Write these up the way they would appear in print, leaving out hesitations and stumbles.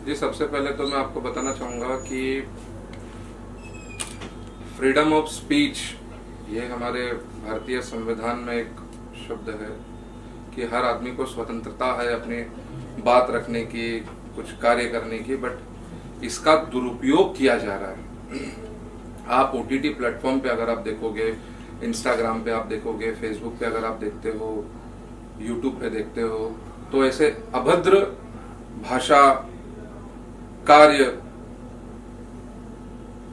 जी, सबसे पहले तो मैं आपको बताना चाहूँगा कि फ्रीडम ऑफ स्पीच ये हमारे भारतीय संविधान में एक शब्द है कि हर आदमी को स्वतंत्रता है अपनी बात रखने की, कुछ कार्य करने की, बट इसका दुरुपयोग किया जा रहा है। आप ओटीटी प्लेटफॉर्म पे अगर आप देखोगे, इंस्टाग्राम पे आप देखोगे, फेसबुक पे अगर आप देखते हो, यूट्यूब पे देखते हो, तो ऐसे अभद्र भाषा कार्य,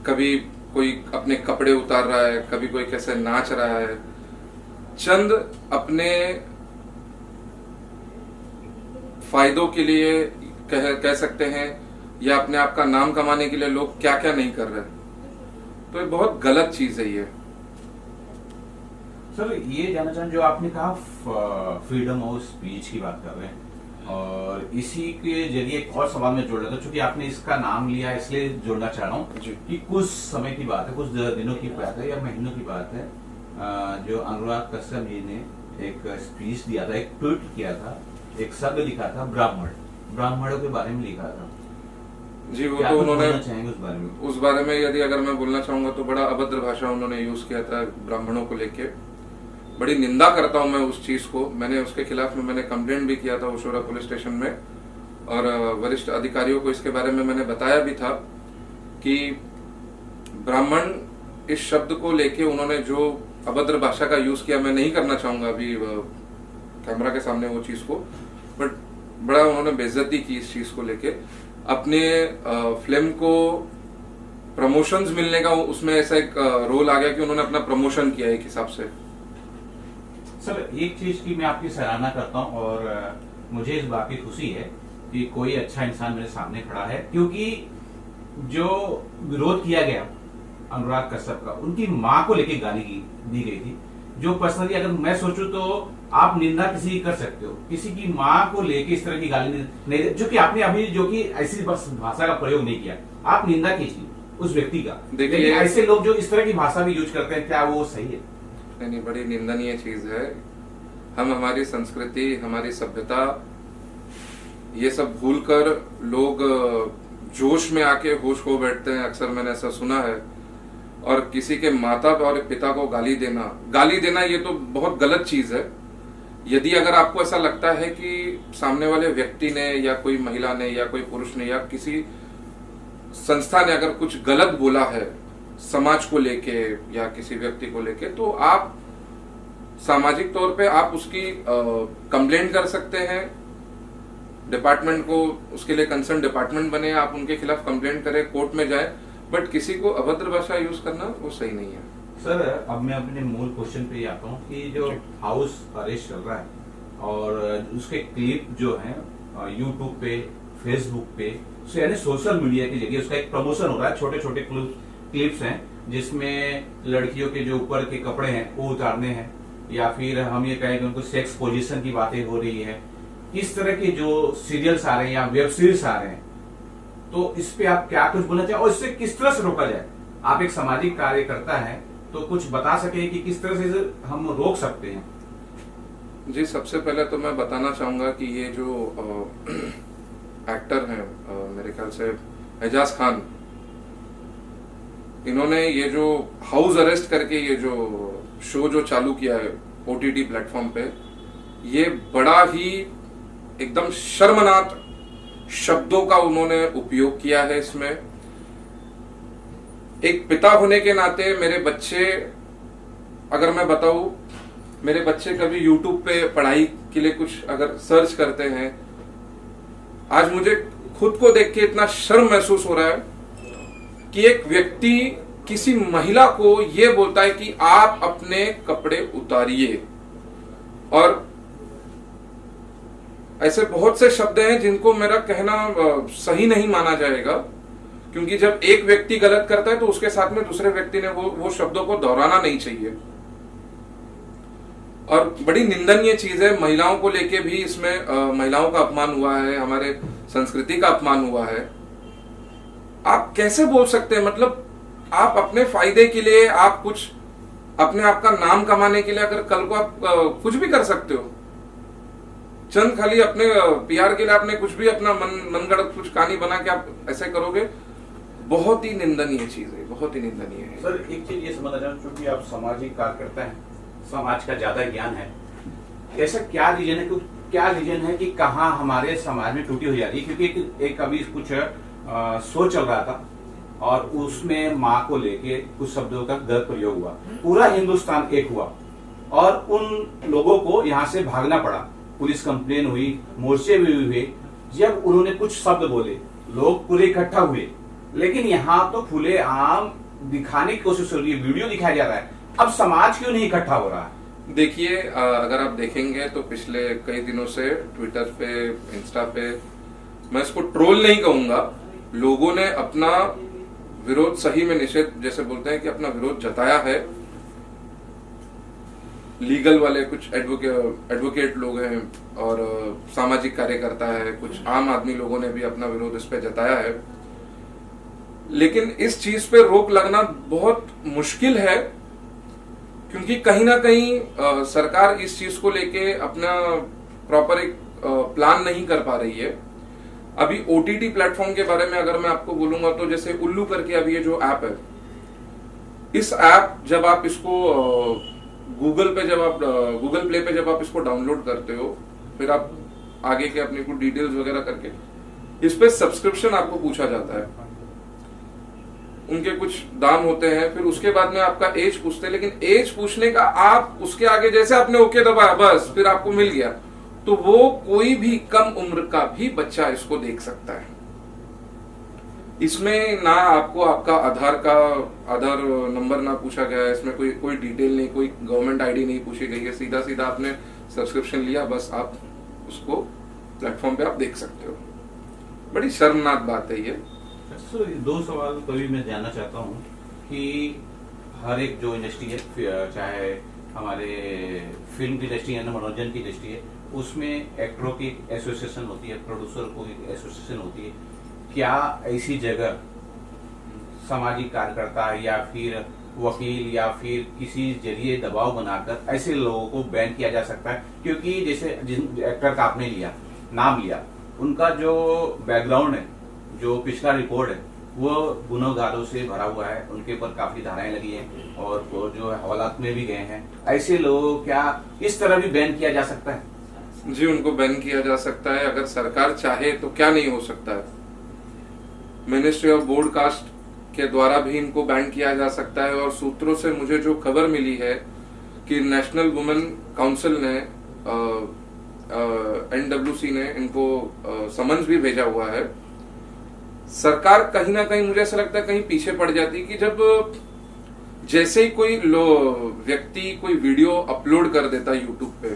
कभी कोई अपने कपड़े उतार रहा है, कभी कोई कैसे नाच रहा है, चंद अपने फायदों के लिए कह सकते हैं, या अपने आप का नाम कमाने के लिए लोग क्या क्या नहीं कर रहे। तो ये बहुत गलत चीज है ये। सर, ये जानना चाहें जो आपने कहा फ्रीडम ऑफ स्पीच की बात कर रहे हैं, और इसी के जरिए एक और सवाल में जोड़ रहा था, चूंकि आपने इसका नाम लिया इसलिए जोड़ना चाह रहा हूँ कि कुछ समय की बात है, कुछ दिनों की बात है या महीनों की बात है, जो अनुराग कश्यप जी ने एक स्पीच दिया था, एक ट्वीट किया था, एक शब्द लिखा था ब्राह्मणों के बारे में लिखा था। जी, वो तो उन्होंने उस बारे में यदि अगर मैं बोलना चाहूंगा तो बड़ा अभद्र भाषा उन्होंने यूज किया था ब्राह्मणों को लेके। बड़ी निंदा करता हूं मैं उस चीज को। मैंने उसके खिलाफ में मैंने कंप्लेंट भी किया था उशोरा पुलिस स्टेशन में, और वरिष्ठ अधिकारियों को इसके बारे में मैंने बताया भी था कि ब्राह्मण इस शब्द को लेके उन्होंने जो अभद्र भाषा का यूज किया, मैं नहीं करना चाहूंगा अभी कैमरा के सामने वो चीज को, बट बड़ा उन्होंने बेइज्जती की इस चीज को लेके। अपने फिल्म को प्रमोशंस मिलने का उसमें ऐसा एक रोल आ गया कि उन्होंने अपना प्रमोशन किया एक हिसाब से। सर, एक चीज की मैं आपकी सराहना करता हूं, और मुझे इस बात की खुशी है कि कोई अच्छा इंसान मेरे सामने खड़ा है, क्योंकि जो विरोध किया गया अनुराग कश्यप का, उनकी मां को लेके गाली दी गई थी, जो पर्सनली अगर मैं सोचूं तो आप निंदा किसी की कर सकते हो, किसी की मां को लेके इस तरह की गाली नहीं, जो कि आपने अभी जो कि ऐसी भाषा का प्रयोग नहीं किया, आप निंदा कीजिए उस व्यक्ति का। देखिए, ऐसे लोग जो इस तरह की भाषा भी यूज करते हैं, क्या वो सही है? नहीं, बड़ी निंदनीय चीज है। हम हमारी संस्कृति, हमारी सभ्यता, ये सब भूलकर लोग जोश में आके होश खो बैठते हैं। अक्सर मैंने ऐसा सुना है। और किसी के माता और पिता को गाली देना ये तो बहुत गलत चीज है। यदि अगर आपको ऐसा लगता है कि सामने वाले व्यक्ति ने या कोई महिला ने या कोई पुरुष ने या किसी संस्था ने अगर कुछ गलत बोला है समाज को लेके या किसी व्यक्ति को लेके, तो आप सामाजिक तौर पे आप उसकी कंप्लेंट कर सकते हैं। डिपार्टमेंट को, उसके लिए कंसर्न डिपार्टमेंट बने, आप उनके खिलाफ कंप्लेंट करें, कोर्ट में जाए, बट किसी को अभद्र भाषा यूज करना वो सही नहीं है। सर, अब मैं अपने मूल क्वेश्चन पे आता हूँ कि जो हाउस अरेस्ट चल रहा है और उसके क्लिप जो है यूट्यूब पे, फेसबुक पे, यानी सोशल मीडिया के जरिए उसका एक प्रमोशन हो रहा है। छोटे छोटे क्लिप्स हैं जिसमें लड़कियों के जो ऊपर के कपड़े हैं वो उतारने हैं, या फिर हम ये कहें कि उनको सेक्स पोजीशन की बातें हो रही है। इस तरह के जो सीरियल्स आ रहे हैं या वेब सीरीज आ रहे हैं, तो इस पे आप क्या कुछ बोलना चाहिए और इससे किस तरह से रोका जाए? आप एक सामाजिक कार्यकर्ता हैं, तो कुछ बता सके कि किस तरह से हम रोक सकते हैं? जी, सबसे पहले तो मैं बताना चाहूंगा कि ये जो एक्टर हैं, मेरे ख्याल से एजाज खान, इन्होंने ये जो हाउस अरेस्ट करके ये जो शो जो चालू किया है ओटीटी प्लेटफॉर्म पे, ये बड़ा ही एकदम शर्मनाक शब्दों का उन्होंने उपयोग किया है इसमें। एक पिता होने के नाते मेरे बच्चे, अगर मैं बताऊं, मेरे बच्चे कभी यूट्यूब पे पढ़ाई के लिए कुछ अगर सर्च करते हैं, आज मुझे खुद को देख के इतना शर्म महसूस हो रहा है कि एक व्यक्ति किसी महिला को यह बोलता है कि आप अपने कपड़े उतारिए। और ऐसे बहुत से शब्द हैं जिनको मेरा कहना सही नहीं माना जाएगा, क्योंकि जब एक व्यक्ति गलत करता है तो उसके साथ में दूसरे व्यक्ति ने वो शब्दों को दोहराना नहीं चाहिए। और बड़ी निंदनीय चीज है। महिलाओं को लेके भी इसमें महिलाओं का अपमान हुआ है, हमारे संस्कृति का अपमान हुआ है। आप कैसे बोल सकते हैं? मतलब आप अपने फायदे के लिए, आप कुछ अपने आप का नाम कमाने के लिए, अगर कल को आप कुछ भी कर सकते हो, चंद खाली अपने पीआर के लिए आपने कुछ भी अपना मनगढ़ंत कुछ कहानी बना के आप ऐसे करोगे, बहुत ही निंदनीय चीज है, बहुत ही निंदनीय है। सर एक चीज ये समझना चाहूँ, क्योंकि आप सामाजिक कार्यकर्ता हैं, समाज का ज्यादा ज्ञान है, ऐसा क्या रीजन है कि कहाँ हमारे समाज में टूटी हो जा रही है? क्योंकि एक अभी कुछ शो चल रहा था और उसमें माँ को लेके कुछ शब्दों का गलत प्रयोग हुआ, पूरा हिंदुस्तान एक हुआ और उन लोगों को यहाँ से भागना पड़ा, पुलिस कंप्लेन हुई, मोर्चे भी हुए। जब उन्होंने कुछ शब्द बोले, लोग पूरे इकट्ठा हुए, लेकिन यहाँ तो खुले आम दिखाने की कोशिश हो रही है, वीडियो दिखाया जा रहा है। अब समाज क्यों नहीं इकट्ठा हो रहा है? देखिए, अगर आप देखेंगे तो पिछले कई दिनों से ट्विटर पे, इंस्टा पे, मैं इसको ट्रोल नहीं कहूंगा, लोगों ने अपना विरोध, सही में निषेध जैसे बोलते हैं कि अपना विरोध जताया है। लीगल वाले कुछ एडवोकेट लोग हैं और सामाजिक कार्यकर्ता है, कुछ आम आदमी लोगों ने भी अपना विरोध इस पे जताया है। लेकिन इस चीज पे रोक लगना बहुत मुश्किल है, क्योंकि कहीं ना कहीं सरकार इस चीज को लेके अपना प्रॉपर एक प्लान नहीं कर पा रही है। अभी ओटीटी प्लेटफॉर्म के बारे में अगर मैं आपको बोलूंगा तो जैसे उल्लू करके अभी ये जो ऐप है, इस ऐप जब आप इसको गूगल प्ले पे जब आप इसको डाउनलोड करते हो, फिर आप आगे के अपने कुछ डिटेल्स वगैरह करके इस पे सब्सक्रिप्शन आपको पूछा जाता है, उनके कुछ दाम होते हैं, फिर उसके बाद में आपका एज पूछते हैं, लेकिन एज पूछने का आप उसके आगे जैसे आपने ओके दबाया बस फिर आपको मिल गया, तो वो कोई भी कम उम्र का भी बच्चा इसको देख सकता है। इसमें ना आपको आपका आधार नंबर ना पूछा गया है, इसमें कोई डिटेल नहीं, कोई गवर्नमेंट आईडी नहीं पूछी गई है, सीधा सीधा आपने सब्सक्रिप्शन लिया, बस आप उसको प्लेटफॉर्म पे आप देख सकते हो। बड़ी शर्मनाक बात है ये। सर दो सवाल कभी मैं जानना चाहता हूँ कि हर एक जो इंडस्ट्री है, चाहे हमारे फिल्म की इंडस्ट्री है, मनोरंजन की इंडस्ट्री है, उसमें एक्टरों की एसोसिएशन होती है, प्रोड्यूसर को एसोसिएशन होती है। क्या ऐसी जगह सामाजिक कार्यकर्ता या फिर वकील या फिर किसी जरिए दबाव बनाकर ऐसे लोगों को बैन किया जा सकता है? क्योंकि जैसे जिन एक्टर का आपने नाम लिया, उनका जो बैकग्राउंड है, जो पिछला रिकॉर्ड है, वो गुनहगारों से भरा हुआ है, उनके ऊपर काफी धाराएं लगी हैं और वो जो है हवालात में भी गए हैं। ऐसे लोगों क्या इस तरह भी बैन किया जा सकता है? जी, उनको बैन किया जा सकता है, अगर सरकार चाहे तो क्या नहीं हो सकता है। मिनिस्ट्री ऑफ ब्रॉडकास्ट के द्वारा भी इनको बैन किया जा सकता है, और सूत्रों से मुझे जो खबर मिली है कि नेशनल वुमेन काउंसिल ने NWC ने इनको समन्स भी भेजा हुआ है। सरकार कहीं ना कहीं मुझे ऐसा लगता है कहीं पीछे पड़ जाती है कि जब जैसे ही कोई व्यक्ति कोई वीडियो अपलोड कर देता है यूट्यूब पे,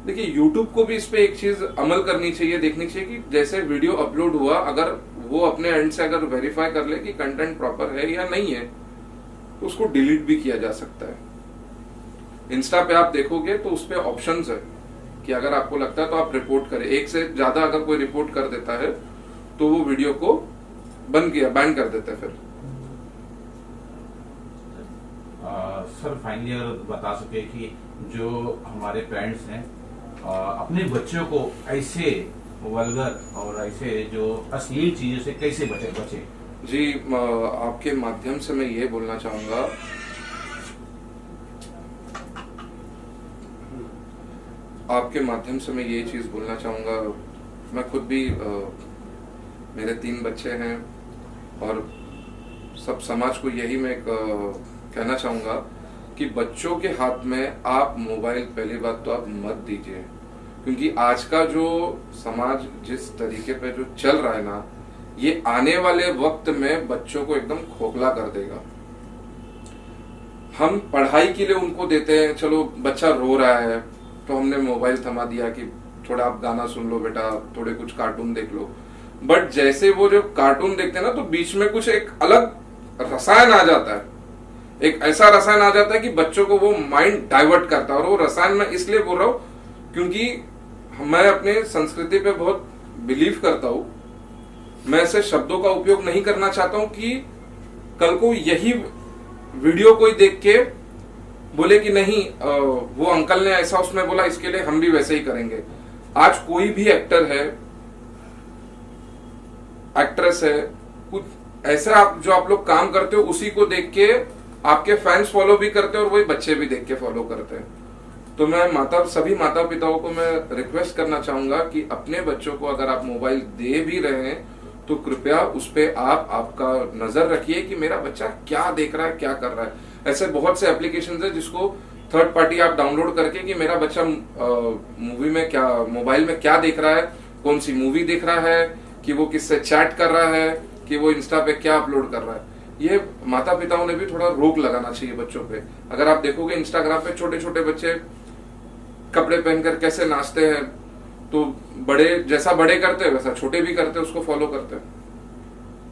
देखिए यूट्यूब को भी इस पे एक चीज अमल करनी चाहिए, देखनी चाहिए कि जैसे वीडियो अपलोड हुआ, अगर वो अपने एंड से अगर वेरीफाई कर ले कि कंटेंट प्रॉपर है या नहीं है, तो उसको डिलीट भी किया जा सकता है। इंस्टा पे आप देखोगे तो उस पे ऑप्शंस है कि अगर आपको लगता है तो आप रिपोर्ट करें। एक से ज्यादा अगर कोई रिपोर्ट कर देता है तो वो वीडियो को बैन कर देते हैं। फिर सर फाइनली अगर बता सके कि जो हमारे पेरेंट्स हैं अपने बच्चों को ऐसे वल्गर और ऐसे जो अश्लील चीजों से कैसे बचे? जी, आपके माध्यम से मैं ये बोलना चाहूंगा, मैं खुद भी मेरे 3 बच्चे हैं और सब समाज को यही मैं कहना चाहूंगा कि बच्चों के हाथ में आप मोबाइल पहली बात तो आप मत दीजिए, क्योंकि आज का जो समाज जिस तरीके पे जो चल रहा है ना, ये आने वाले वक्त में बच्चों को एकदम खोखला कर देगा। हम पढ़ाई के लिए उनको देते हैं, चलो बच्चा रो रहा है तो हमने मोबाइल थमा दिया कि थोड़ा आप गाना सुन लो बेटा, थोड़े कुछ कार्टून देख लो। बट जैसे वो जो कार्टून देखते हैं ना, तो बीच में कुछ एक अलग रसायन आ जाता है, एक ऐसा रसायन आ जाता है कि बच्चों को वो माइंड डाइवर्ट करता है। और वो रसायन मैं इसलिए बोल रहा हूं क्योंकि मैं अपने संस्कृति पे बहुत बिलीव करता हूं। मैं ऐसे शब्दों का उपयोग नहीं करना चाहता हूं कि कल को यही वीडियो कोई देख के बोले कि नहीं वो अंकल ने ऐसा उसमें बोला, इसके लिए हम भी वैसे ही करेंगे। आज कोई भी एक्टर है, एक्ट्रेस है, कुछ ऐसा आप लोग काम करते हो उसी को देख के आपके फैंस फॉलो भी करते हैं और वही बच्चे भी देख के फॉलो करते हैं। तो मैं सभी माता पिताओं को मैं रिक्वेस्ट करना चाहूंगा कि अपने बच्चों को अगर आप मोबाइल दे भी रहे हैं तो कृपया उस पे आपका नजर रखिए कि मेरा बच्चा क्या देख रहा है, क्या कर रहा है। ऐसे बहुत से एप्लीकेशन है जिसको थर्ड पार्टी आप डाउनलोड करके कि मेरा बच्चा मूवी में क्या, मोबाइल में क्या देख रहा है, कौन सी मूवी देख रहा है, कि वो किससे चैट कर रहा है, कि वो इंस्टा पे क्या अपलोड कर रहा है। ये माता पिताओं ने भी थोड़ा रोक लगाना चाहिए बच्चों पे। अगर आप देखोगे इंस्टाग्राम पे छोटे छोटे बच्चे कपड़े पहनकर कैसे नाचते हैं, तो बड़े जैसा बड़े करते हैं वैसा छोटे भी करते हैं, उसको फॉलो करते हैं।